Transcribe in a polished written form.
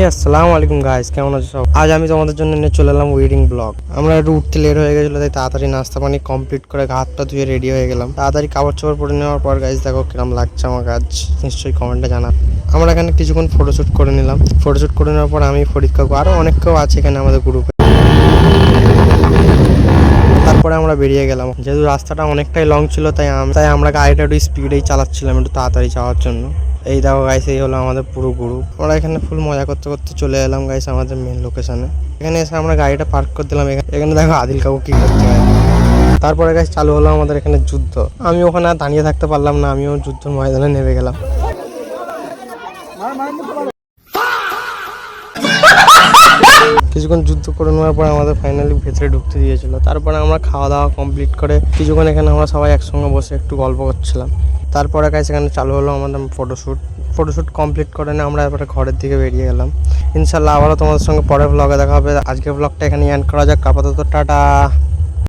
আসসালামু আলাইকুম গাইস, কেমন আছো সব? আজ আমি তোমাদের জন্য নিয়ে চলে এলাম ওয়েডিং ব্লগ। আমরা একটু উঠতে লেট হয়ে গেছিলো, তাই তাড়াতাড়ি নাস্তা পানি কমপ্লিট করে হাতটা ধুয়ে রেডি হয়ে গেলাম। তাড়াতাড়ি কাপড় চোপড় পরে নেওয়ার পর গাইস দেখো কিরম লাগছে আমার কাজ, নিশ্চয়ই কমেন্টে জানা। আমরা এখানে কিছুক্ষণ ফটোশ্যুট করে নিলাম। ফটোশ্যুট করে নেওয়ার পর আমি ফরিদ কাকু আরো অনেক কেউ আছে এখানে আমাদের গ্রুপে। তারপরে আমরা বেরিয়ে গেলাম। যেহেতু রাস্তাটা অনেকটাই লং ছিল, তাই আমরা গাড়িটা একটু স্পিডেই চালাচ্ছিলাম একটু তাড়াতাড়ি যাওয়ার জন্য। এই দেখো গাইস, এই হলো আমাদের পুরো গ্রুপ। আমরা এখানে ফুল মজা করতে করতে চলে এলাম গাইস আমাদের মেন লোকেশনে। এখানে এসে আমরা গাড়িটা পার্ক করে দিলাম। এখানে দেখো আদিল কাকু কি করতে হয়। তারপরে গাইস চালু হলো আমাদের এখানে যুদ্ধ। আমি ওখানে আর দাঁড়িয়ে থাকতে পারলাম না, আমিও যুদ্ধ ময়দানে নেমে গেলাম। কিছুক্ষণ যুদ্ধ করে নেওয়ার পর আমাদের ফাইনালি ভেতরে ঢুকতে দিয়েছিল। তারপরে আমরা খাওয়া দাওয়া কমপ্লিট করে কিছুক্ষণ এখানে আমরা সবাই একসঙ্গে বসে একটু গল্প করছিলাম। তারপরে গাইস এখানে চালু হলো আমাদের ফটোশ্যুট কমপ্লিট করে নিয়ে আমরা এবারে ঘরের দিকে বেরিয়ে গেলাম। ইনশাল্লাহ আবারও তোমাদের সঙ্গে পরের ব্লগে দেখা হবে। আজকের ব্লগটা এখানে এন্ড করা যাক। আপাতত টাটা।